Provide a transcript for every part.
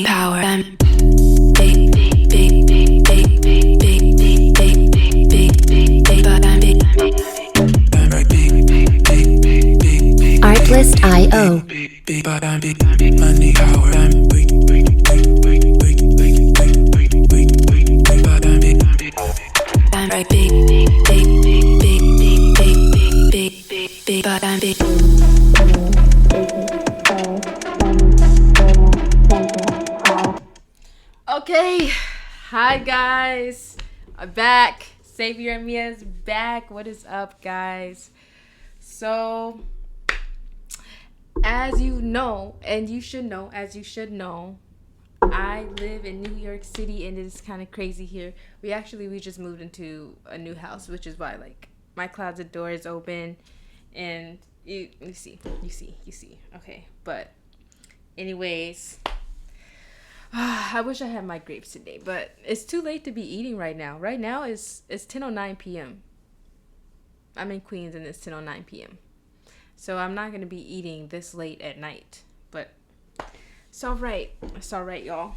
money, power, and Artlist.io. money, power, and Okay, hi guys, I'm back. Savior and Mia is back. What is up, guys? So, as you know, and you should know, as you should know, I live in New York City, and it's kind of crazy here. We just moved into a new house, which is why like my closet door is open, and you see. Okay, but anyways. I wish I had my grapes today, but it's too late to be eating right now. Right now it's 10:09 p.m. I'm in Queens and it's 10:09 p.m. So I'm not going to be eating this late at night, but it's all right. It's all right, y'all.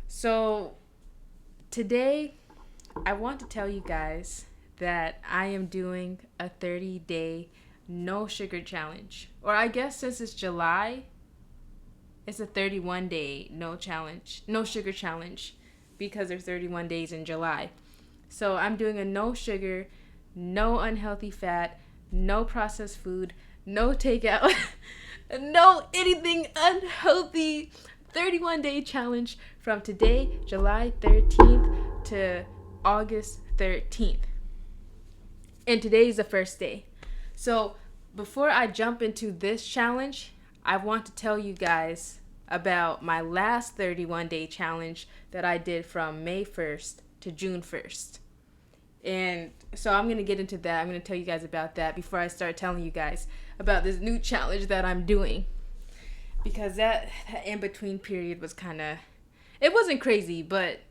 So today I want to tell you guys that I am doing a 30-day no sugar challenge. Or I guess since it's July, it's a 31-day no sugar challenge because there's 31 days in July. So I'm doing a no sugar, no unhealthy fat, no processed food, no takeout, no anything unhealthy 31-day challenge from today, July 13th to August 13th. And today is the first day. So before I jump into this challenge, I want to tell you guys about my last 31-day challenge that I did from May 1st to June 1st. And so I'm going to get into that. I'm going to tell you guys about that before I start telling you guys about this new challenge that I'm doing. Because that in-between period was it wasn't crazy, but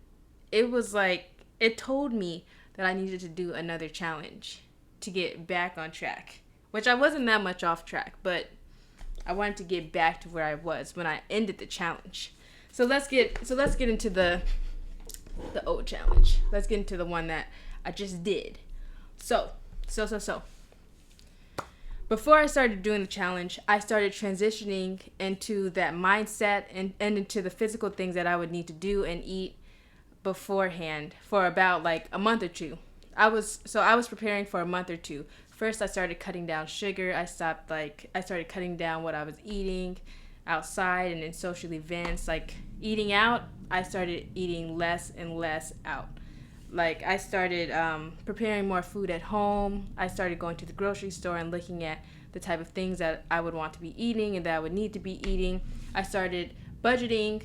it was like, it told me that I needed to do another challenge to get back on track. Which I wasn't that much off track, but I wanted to get back to where I was when I ended the challenge. So let's get into the old challenge. Let's get into the one that I just did. So. Before I started doing the challenge, I started transitioning into that mindset and into the physical things that I would need to do and eat beforehand for about like a month or two. I was preparing for a month or two. First, I started cutting down sugar. I started cutting down what I was eating outside and in social events. Like eating out, I started eating less and less out. Like I started preparing more food at home. I started going to the grocery store and looking at the type of things that I would want to be eating and that I would need to be eating. I started budgeting.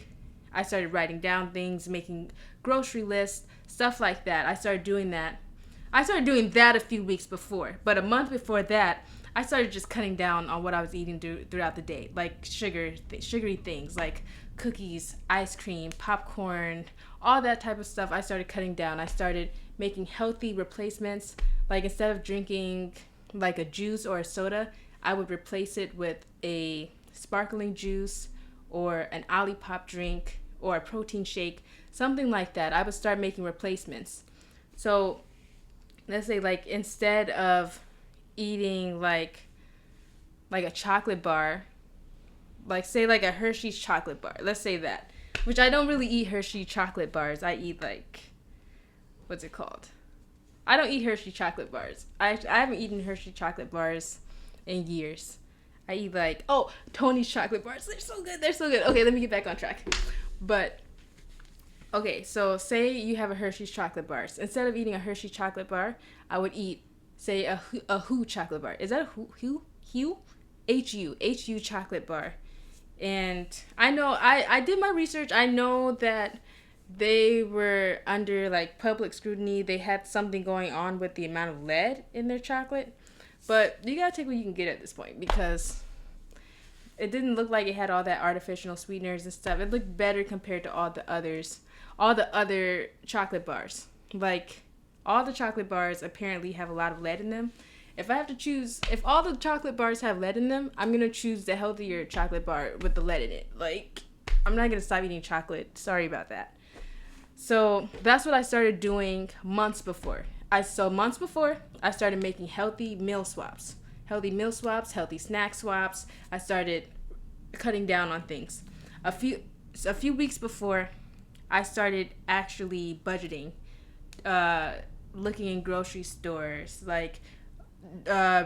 I started writing down things, making grocery lists, stuff like that. I started doing that. I started doing that a few weeks before, but a month before that, I started just cutting down on what I was eating throughout the day, like sugary things like cookies, ice cream, popcorn, all that type of stuff. I started cutting down. I started making healthy replacements. Like instead of drinking like a juice or a soda, I would replace it with a sparkling juice or an Olipop drink or a protein shake, something like that. I would start making replacements. So let's say like instead of eating like a chocolate bar, like say like a Hershey's chocolate bar, let's say that, which I don't really eat Hershey chocolate bars. I eat like, what's it called? I don't eat Hershey chocolate bars. I haven't eaten Hershey chocolate bars in years. I eat like, Tony's chocolate bars. They're so good. Okay, let me get back on track. But okay, so say you have a Hershey's chocolate bars. Instead of eating a Hershey chocolate bar, I would eat, say, a Hu chocolate bar. Is that a Hu? H-U chocolate bar. And I know, I did my research. I know that they were under, like, public scrutiny. They had something going on with the amount of lead in their chocolate. But you gotta take what you can get at this point because it didn't look like it had all that artificial sweeteners and stuff. It looked better compared to all the other chocolate bars. Like, all the chocolate bars apparently have a lot of lead in them. If I have to choose, if all the chocolate bars have lead in them, I'm going to choose the healthier chocolate bar with the lead in it. Like, I'm not gonna stop eating chocolate. Sorry about that. So that's what I started doing months before. Months before, I started making healthy meal swaps, healthy snack swaps. I started cutting down on things. A few weeks before, I started actually budgeting, looking in grocery stores, like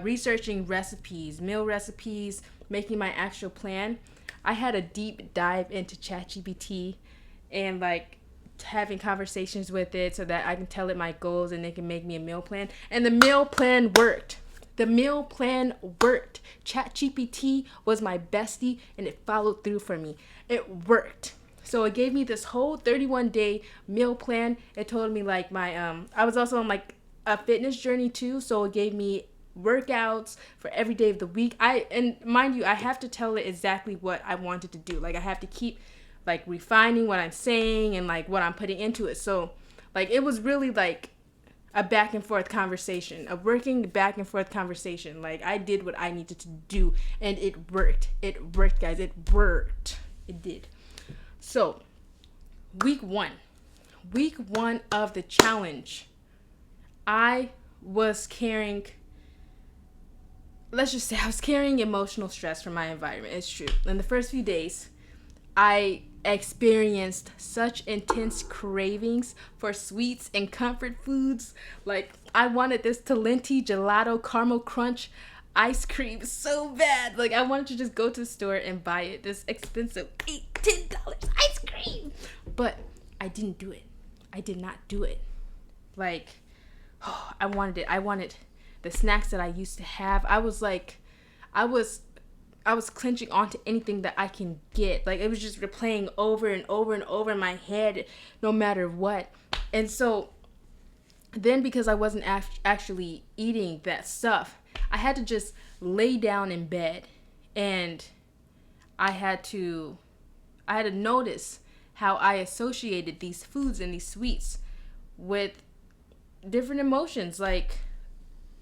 researching recipes, meal recipes, making my actual plan. I had a deep dive into ChatGPT and like having conversations with it so that I can tell it my goals and it can make me a meal plan. And the meal plan worked. ChatGPT was my bestie and it followed through for me. It worked. So it gave me this whole 31-day meal plan. It told me like I was also on like a fitness journey too, so it gave me workouts for every day of the week. And mind you, I have to tell it exactly what I wanted to do. Like I have to keep like refining what I'm saying and like what I'm putting into it. So like it was really like a back and forth conversation, a working back and forth conversation. Like I did what I needed to do and it worked. It worked, guys. It worked. It did. So week one of the challenge, I was carrying, let's just say I was carrying emotional stress from my environment. It's true. In the first few days, I experienced such intense cravings for sweets and comfort foods. Like I wanted this Talenti gelato caramel crunch ice cream so bad. Like I wanted to just go to the store and buy it. This expensive $10 ice cream. But I didn't do it. I did not do it. Like I wanted it. I wanted the snacks that I used to have. I was clenching onto anything that I can get. Like it was just replaying over and over and over in my head, no matter what. And so then because I wasn't actually eating that stuff, I had to just lay down in bed and I had to notice how I associated these foods and these sweets with different emotions. Like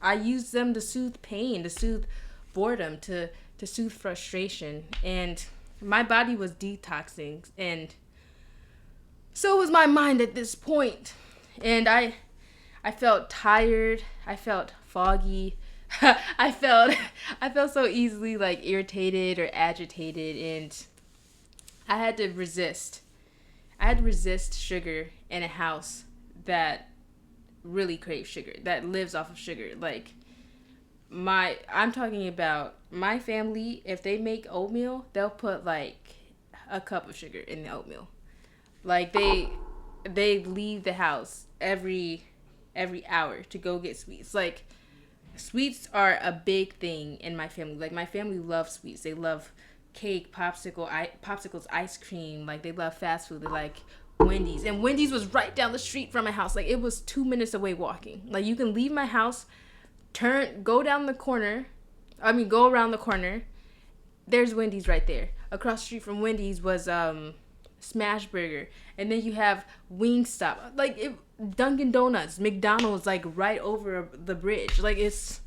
I used them to soothe pain, to soothe boredom, to soothe frustration, and my body was detoxing, and so was my mind at this point. And I felt tired, I felt foggy, I felt so easily like irritated or agitated, and I had to resist sugar in a house that really craves sugar, that lives off of sugar. Like I'm talking about my family, if they make oatmeal, they'll put like a cup of sugar in the oatmeal. Like they leave the house every hour to go get sweets. Like sweets are a big thing in my family. Like my family loves sweets. They love cake, popsicles, ice cream. Like they love fast food. They like Wendy's. And Wendy's was right down the street from my house. Like it was 2 minutes away walking. Like you can leave my house, go around the corner. There's Wendy's right there. Across the street from Wendy's was Smash Burger. And then you have Wingstop. Like Dunkin' Donuts, McDonald's, like right over the bridge. Like it's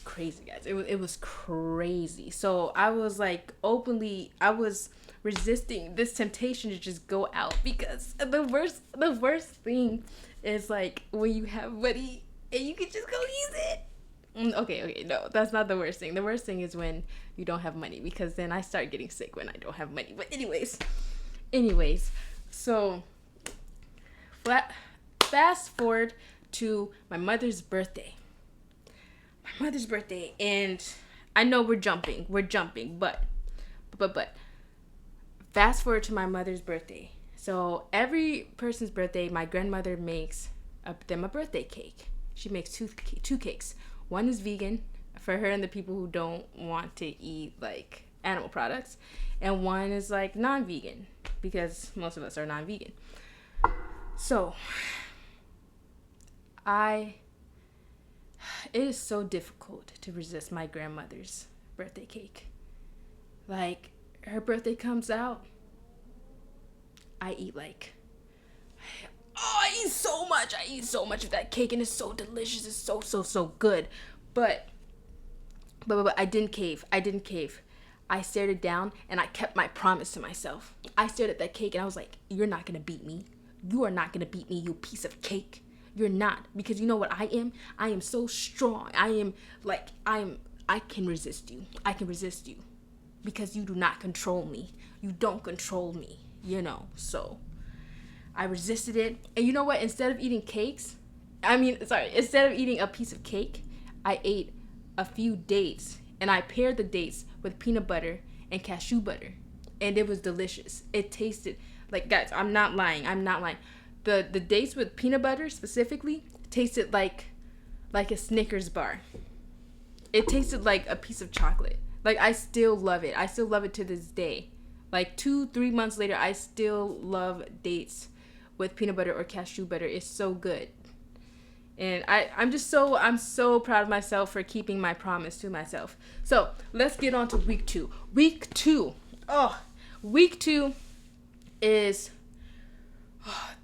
crazy, guys. It was crazy. So I was like I was resisting this temptation to just go out, because the worst thing is like when you have money and you can just go use it. Okay, no, that's not the worst thing. The worst thing is when you don't have money, because then I start getting sick when I don't have money. But anyways, so fast forward to my mother's birthday. And I know we're jumping, but fast forward to my mother's birthday. So every person's birthday, my grandmother makes them a birthday cake. She makes two cakes. One is vegan for her and the people who don't want to eat like animal products, and one is like non-vegan, because most of us are non-vegan. So it is so difficult to resist my grandmother's birthday cake. Like her birthday comes out, I eat so much of that cake, and it's so delicious. It's so good. But I didn't cave. I stared it down and I kept my promise to myself. I stared at that cake and I was like, you're not going to beat me. You are not going to beat me, you piece of cake. You're not. Because you know what I am? I am so strong. I can resist you. I can resist you. Because you do not control me. You don't control me, So I resisted it. And you know what? Instead of eating a piece of cake, I ate a few dates. And I paired the dates with peanut butter and cashew butter. And it was delicious. It tasted like, guys, I'm not lying. The dates with peanut butter specifically tasted like a Snickers bar. It tasted like a piece of chocolate. Like, I still love it. I still love it to this day. Like 2-3 months later, I still love dates with peanut butter or cashew butter. It's so good. And I'm so proud of myself for keeping my promise to myself. So let's get on to week 2. Week 2 is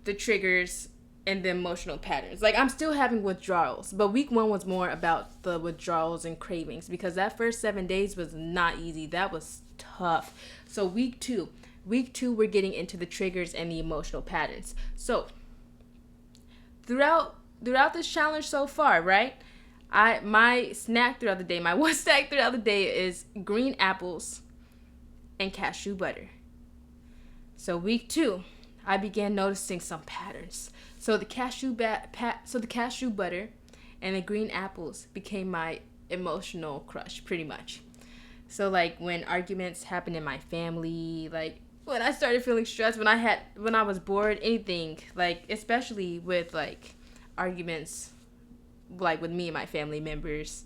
the triggers and the emotional patterns. Like, I'm still having withdrawals, but week 1 was more about the withdrawals and cravings, because that first 7 days was not easy. That was tough. So week 2, we're getting into the triggers and the emotional patterns. So throughout this challenge so far, right? My snack throughout the day, my one snack throughout the day is green apples and cashew butter. So week 2, I began noticing some patterns. So the cashew butter and the green apples became my emotional crush, pretty much. So like when arguments happened in my family, like when I started feeling stressed, when I was bored, anything, like especially with like arguments like with me and my family members,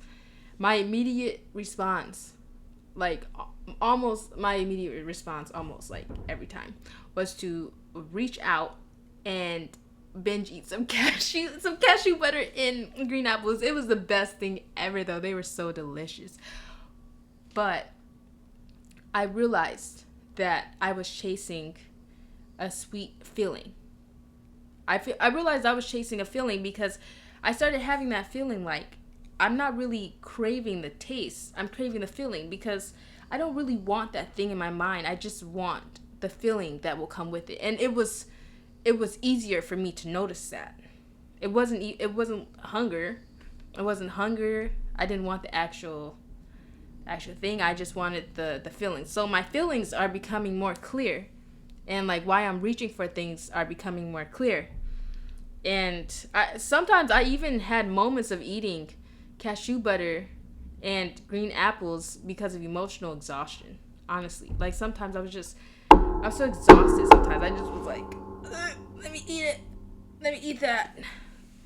my immediate response almost like every time was to reach out and binge eat some cashew butter and green apples. It was the best thing ever, though. They were so delicious. But I realized that I was chasing a sweet feeling. I realized I was chasing a feeling because I started having that feeling like I'm not really craving the taste. I'm craving the feeling, because I don't really want that thing in my mind. I just want the feeling that will come with it. And it was easier for me to notice that. It wasn't hunger. It wasn't hunger. I didn't want the actual thing. I just wanted the feeling. So my feelings are becoming more clear, and like why I'm reaching for things are becoming more clear. And sometimes I even had moments of eating cashew butter and green apples because of emotional exhaustion. Honestly, like sometimes I was so exhausted. Sometimes I just was like, let me eat it. Let me eat that.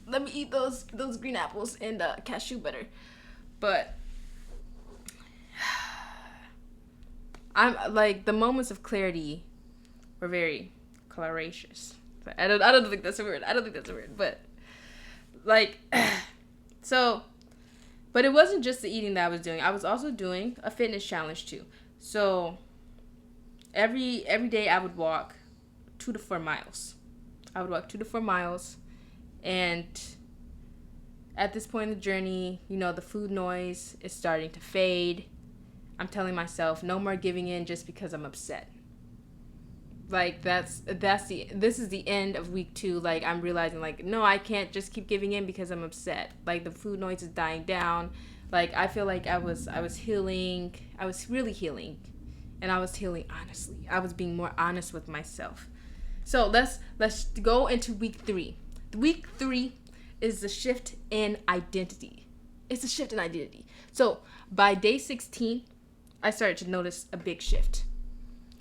Let me eat those green apples and cashew butter. But I'm like, the moments of clarity were very claracious. I don't think that's a word. But like, so, but it wasn't just the eating that I was doing. I was also doing a fitness challenge too. So every day I would walk 2 to 4 miles. And at this point in the journey, the food noise is starting to fade. I'm telling myself no more giving in just because I'm upset. Like this is the end of week 2. Like I'm realizing like, no, I can't just keep giving in because I'm upset. Like the food noise is dying down. Like I feel like I was healing. I was really healing. And I was healing honestly. I was being more honest with myself. So let's go into week 3. Week 3 is the shift in identity. It's a shift in identity. So by day 16, I started to notice a big shift.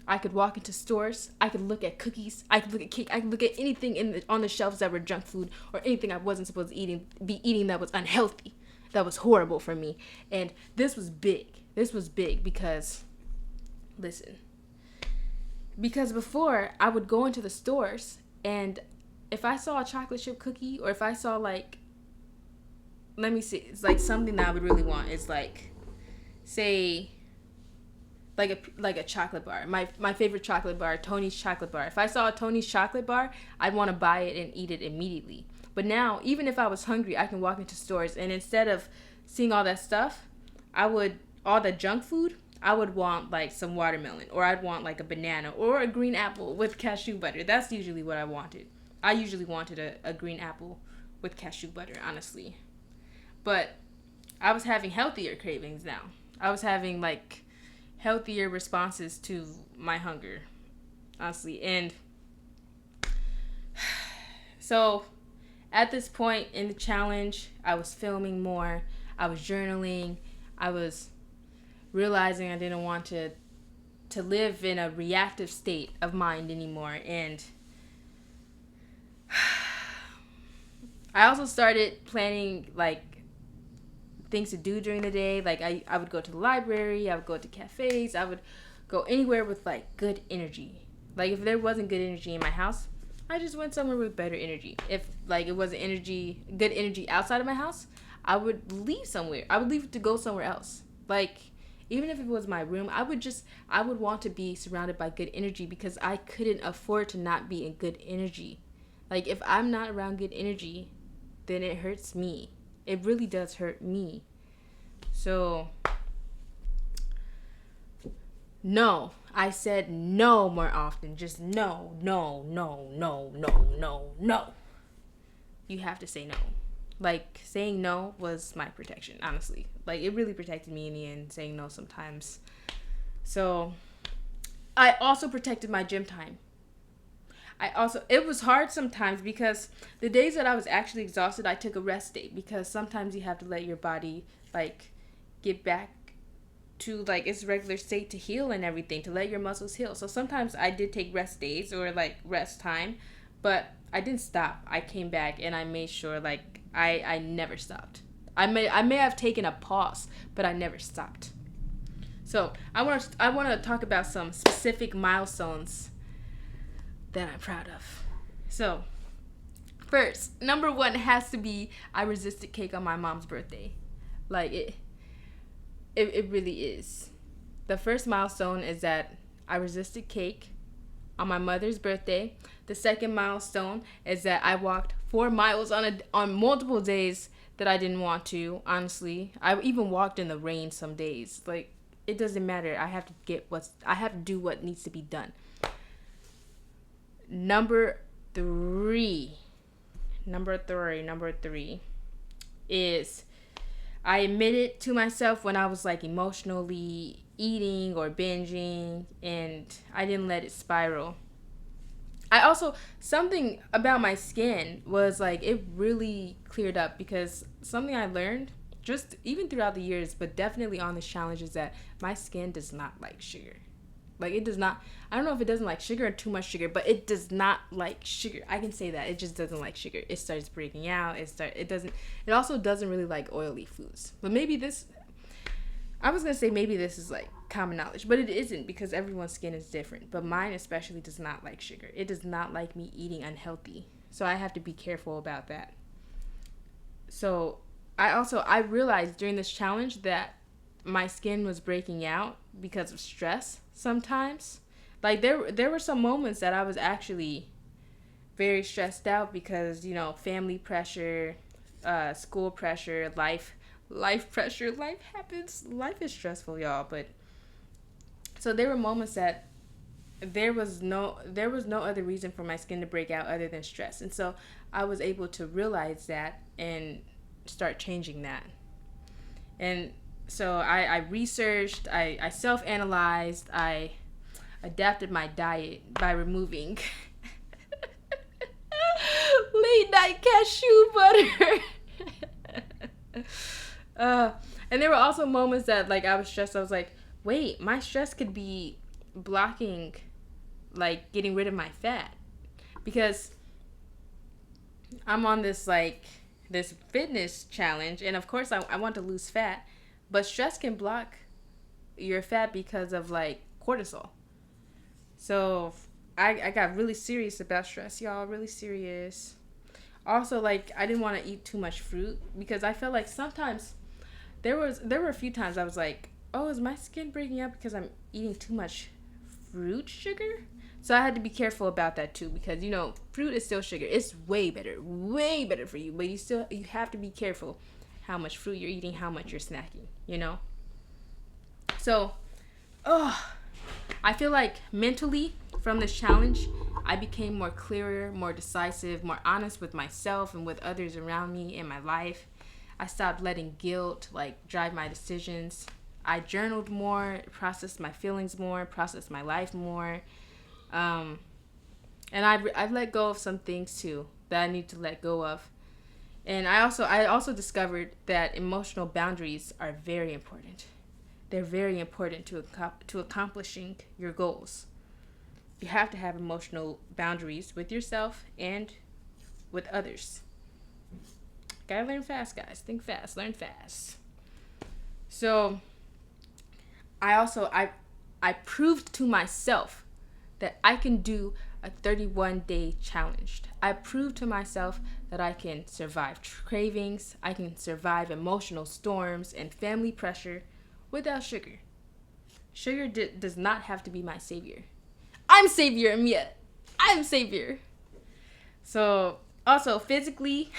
I could walk into stores. I could look at cookies. I could look at cake. I could look at anything on the shelves that were junk food, or anything I wasn't supposed to be eating that was unhealthy, that was horrible for me. And this was big. Because, listen. Because before, I would go into the stores, and if I saw a chocolate chip cookie, or if I saw like, let me see, it's like something that I would really want. It's like, say, like a chocolate bar. My favorite chocolate bar, Tony's chocolate bar. If I saw a Tony's chocolate bar, I'd want to buy it and eat it immediately. But now, even if I was hungry, I can walk into stores, and instead of seeing all that stuff, all the junk food, I would want like some watermelon, or I'd want like a banana or a green apple with cashew butter. That's usually what I wanted. I usually wanted a green apple with cashew butter, honestly. But I was having healthier cravings now. I was having like healthier responses to my hunger, honestly. And so at this point in the challenge, I was filming more. I was journaling. I was realizing I didn't want to live in a reactive state of mind anymore. And I also started planning like things to do during the day. Like I would go to the library, I would go to cafes, I would go anywhere with like good energy. Like if there wasn't good energy in my house, I just went somewhere with better energy. If like it wasn't good energy outside of my house, I would leave somewhere. I would leave to go somewhere else. Like even if it was my room, I would want to be surrounded by good energy, because I couldn't afford to not be in good energy. Like if I'm not around good energy, then it hurts me. It really does hurt me. So no, I said no more often. Just no, no, no, no, no, no, no. You have to say no. Like saying no was my protection, honestly. Like it really protected me in the end, saying no sometimes. So I also protected my gym time. It was hard sometimes, because the days that I was actually exhausted, I took a rest day, because sometimes you have to let your body like get back to like its regular state to heal and everything, to let your muscles heal. So sometimes I did take rest days or like rest time, but I didn't stop. I came back and I made sure like I never stopped. I may have taken a pause, but I never stopped. So I want to talk about some specific milestones that I'm proud of. So first, number one has to be I resisted cake on my mom's birthday. Like it really is. The first milestone is that I resisted cake on my mother's birthday. The second milestone is that I walked 4 miles on multiple days that I didn't want to, honestly. I even walked in the rain some days. Like it doesn't matter. I have to do what needs to be done. Number three is I admitted to myself when I was like emotionally eating or binging, and I didn't let it spiral. Something about my skin was like, it really cleared up, because something I learned just even throughout the years, but definitely on this challenge, is that my skin does not like sugar. Like it does not, I don't know if it doesn't like sugar or too much sugar, but it does not like sugar. I can say that. It just doesn't like sugar. It starts breaking out. It also doesn't really like oily foods. But I was going to say maybe this is like common knowledge, but it isn't, because everyone's skin is different. But mine especially does not like sugar. It does not like me eating unhealthy. So I have to be careful about that. So I realized during this challenge that my skin was breaking out because of stress sometimes. Like there were some moments that I was actually very stressed out because, family pressure, school pressure, life pressure. Life happens. Life is stressful, y'all. But so there were moments that there was no other reason for my skin to break out other than stress. And so I was able to realize that and start changing that. And so I researched, I self-analyzed, I adapted my diet by removing late night cashew butter. And there were also moments that like I was stressed. I was like, wait, my stress could be blocking like getting rid of my fat, because I'm on this fitness challenge, and of course I want to lose fat, but stress can block your fat because of like cortisol. So I got really serious about stress, y'all, really serious. Also, like, I didn't want to eat too much fruit, because I felt like sometimes there were a few times I was like, oh, is my skin breaking out because I'm eating too much fruit sugar? So I had to be careful about that too, because fruit is still sugar. It's way better for you, but you have to be careful how much fruit you're eating, how much you're snacking, So I feel like mentally from this challenge, I became more clearer, more decisive, more honest with myself and with others around me in my life. I stopped letting guilt like drive my decisions. I journaled more, processed my feelings more, processed my life more. And I've let go of some things too that I need to let go of. And I also discovered that emotional boundaries are very important. They're very important to accomplishing your goals. You have to have emotional boundaries with yourself and with others. Gotta learn fast, guys. Think fast, learn fast. So I proved to myself that I can do a 31-day challenge. I proved to myself that I can survive cravings, I can survive emotional storms and family pressure without sugar. Sugar does not have to be my savior. I'm savior, Mia. I'm savior. So, also physically,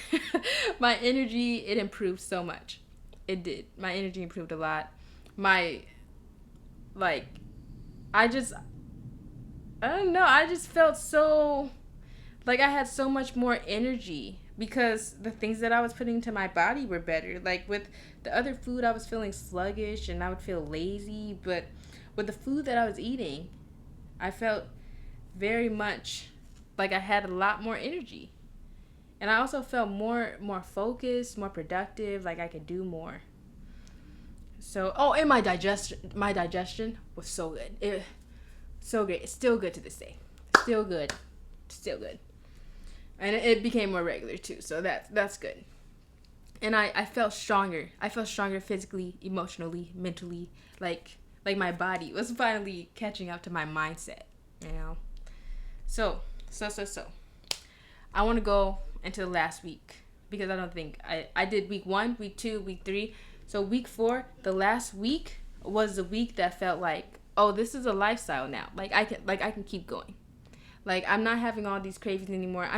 my energy, it improved so much. It did. My energy improved a lot. I don't know, I just felt so, like I had so much more energy because the things that I was putting into my body were better. Like with the other food, I was feeling sluggish and I would feel lazy, but with the food that I was eating, I felt very much like I had a lot more energy. And I also felt more focused, more productive, like I could do more. So, and my digestion was so good. So great. It's still good to this day. Still good. And it became more regular too. So that's good. And I felt stronger. I felt stronger physically, emotionally, mentally. Like my body was finally catching up to my mindset, you know. So. I want to go into the last week because I don't think I did week 1, week 2, week 3. So week 4, the last week was the week that felt like, oh, this is a lifestyle now. Like I can keep going. Like I'm not having all these cravings anymore.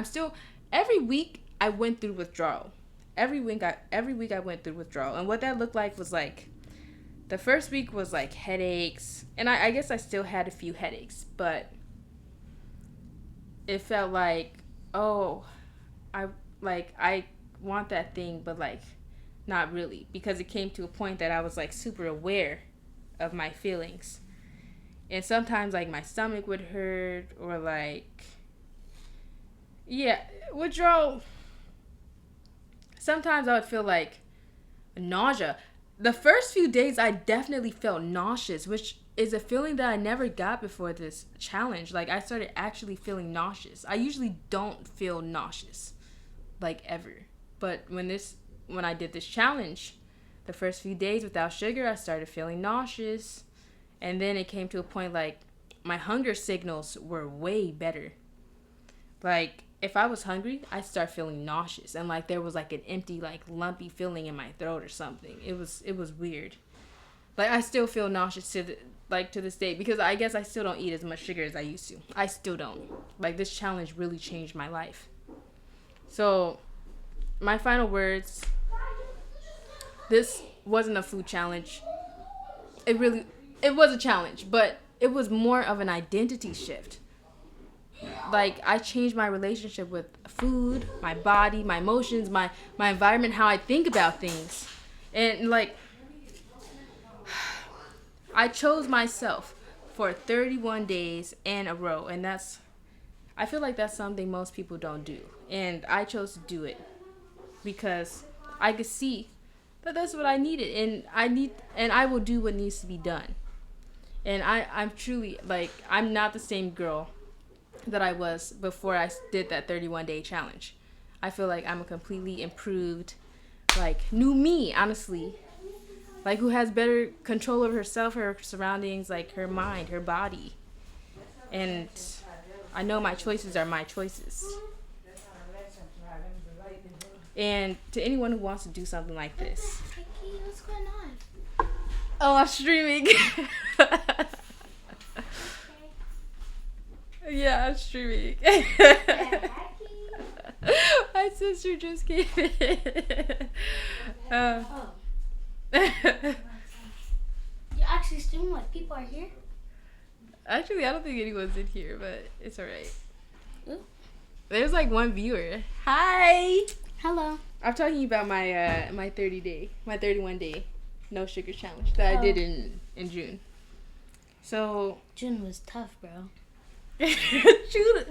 Every week I went through withdrawal. Every week I went through withdrawal. And what that looked like was like, the first week was like headaches. And I guess I still had a few headaches, but it felt like, oh, I want that thing, but like not really, because it came to a point that I was like super aware of my feelings. And sometimes like my stomach would hurt or like, yeah, withdrawal. Sometimes I would feel like nausea. The first few days I definitely felt nauseous, which is a feeling that I never got before this challenge. Like I started actually feeling nauseous. I usually don't feel nauseous, like ever. But when I did this challenge, the first few days without sugar, I started feeling nauseous. And then it came to a point like my hunger signals were way better. Like if I was hungry, I'd start feeling nauseous. And like there was like an empty, like lumpy feeling in my throat or something. It was weird. Like I still feel nauseous to this day because I guess I still don't eat as much sugar as I used to. I still don't. Like this challenge really changed my life. So my final words, this wasn't a food challenge. It was a challenge, but it was more of an identity shift. Like I changed my relationship with food, my body, my emotions, my environment, how I think about things. And like I chose myself for 31 days in a row, and I feel like that's something most people don't do. And I chose to do it because I could see that that's what I needed, and I will do what needs to be done. And I'm truly, like, I'm not the same girl that I was before I did that 31-day challenge. I feel like I'm a completely improved, like, new me, honestly. Like, who has better control over herself, her surroundings, like, her mind, her body. And I know my choices are my choices. And to anyone who wants to do something like this. Becky, what's going on? Oh, I'm streaming. Yeah, I'm streaming. My sister just came in. You actually stream like people are right here? Actually, I don't think anyone's in here, but it's alright. Ooh. There's like one viewer. Hi. Hello. I'm talking about my my 31 day no sugar challenge that I did in June. So June was tough, bro.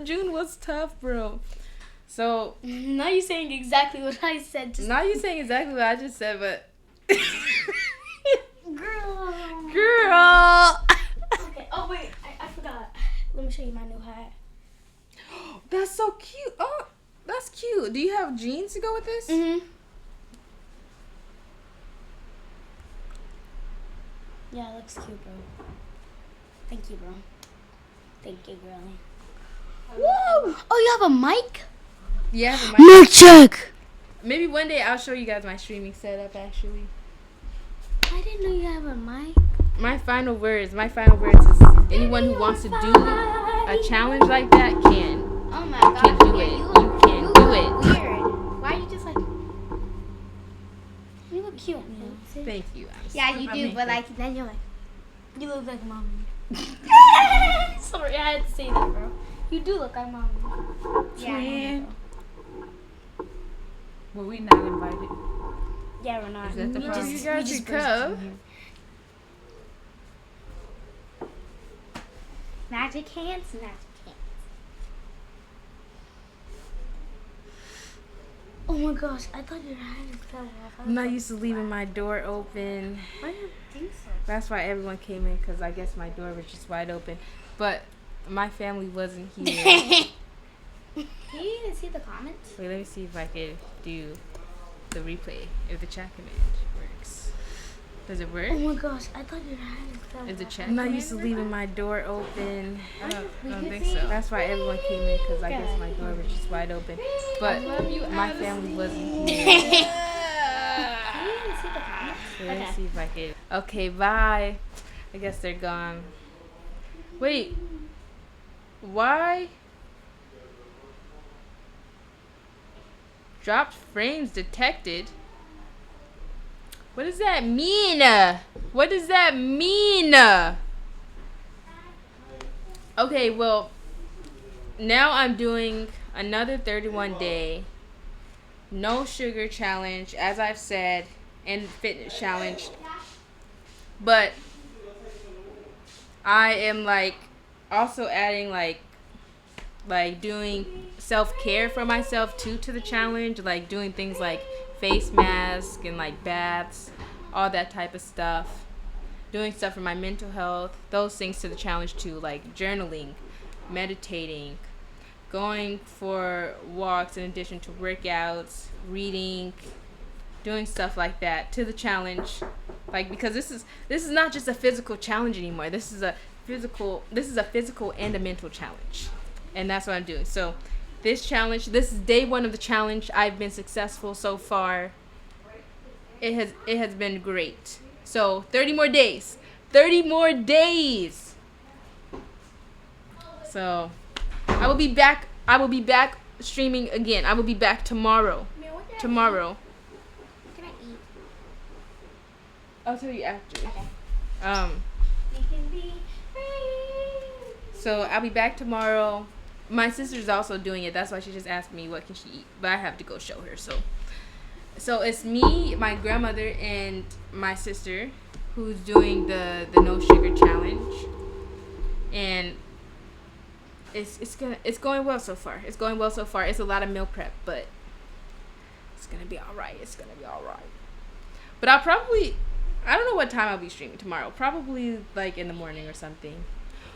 June was tough, bro. So Now you're saying exactly what I said. Just now you're saying exactly what I just said, but girl. girl. Okay. Oh wait, I forgot. Let me show you my new hat. That's so cute. Oh, that's cute. Do you have jeans to go with this? Mhm. Yeah, it looks cute, bro. Thank you, bro. Thank you, girlie. Woo! Oh, you have a mic? Yeah. but Mic check. maybe one day I'll show you guys my streaming setup. Actually, I didn't know you have a mic. my final words is anyone who wants to do a challenge like that can. Oh my You can god. do it. You can do it. Weird. Why are you just like? You look cute. Thank you. Yeah, you I'm do, making- but like then you're like, you look like mommy. Sorry, I had to say that, bro. You do look like mommy. Yeah, I know, bro. Were we not invited? Yeah, we're not. Is that the We problem? You we guys just should burst come. in here. Magic hands, magic hands. Oh my gosh, I thought your hand fell off. I'm not used to leaving my door open. Why do you think so? That's why everyone came in, because I guess my door was just wide open. But my family wasn't here. Can you even see the comments? Wait, let me see if I can do the replay, if the chat command works. Does it work? Oh my gosh, I thought your hand fell off. Is the chat I'm not used to leaving my door open. I don't can think see- so. That's why everyone came in, because I guess my door was just wide open. But love you, my Alice. family wasn't here. Can you even see the comments? Wait, let me Okay. see if I can. Okay, bye. I guess they're gone. Wait. Why? Dropped frames detected. What does that mean? What does that mean? Okay, well, now I'm doing another 31 day no sugar challenge, as I've said, and fitness challenge. But I am like also adding like doing self-care for myself too to the challenge, like doing things like face mask and like baths, all that type of stuff, doing stuff for my mental health, those things to the challenge too, like journaling, meditating, going for walks in addition to workouts, reading, doing stuff like that to the challenge, like, because this is not just a physical challenge anymore. This is a physical and a mental challenge, and that's what I'm doing. So this challenge, this is day 1 of the challenge. I've been successful so far. It has been great. So 30 more days. So I will be back streaming again. I will be back tomorrow. Tomorrow. What can I eat? I'll tell you after. Okay. Um, We can be free. so I'll be back tomorrow. My sister's also doing it. That's why she just asked me what can she eat. But I have to go show her. So it's me, my grandmother, and my sister who's doing the no sugar challenge. And it's going well so far. It's a lot of meal prep, but it's gonna be alright. But I don't know what time I'll be streaming tomorrow. Probably like in the morning or something.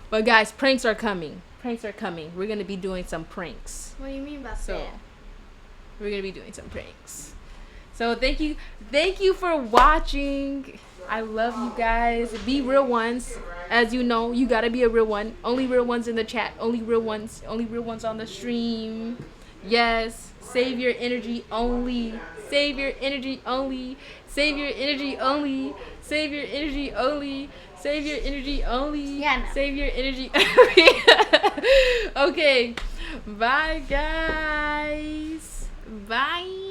But guys, pranks are coming. We're gonna be doing some pranks. What do you mean by So that? we're gonna be doing some pranks. So thank you for watching. I love you guys. Be real ones. As you know, you gotta be a real one. Only real ones in the chat. Only real ones on the stream. Yes. Save your energy only. Save your energy only. Save your energy only. Save your energy only. Save your energy only. Yeah, no. Save your energy. Okay. Bye, guys. Bye.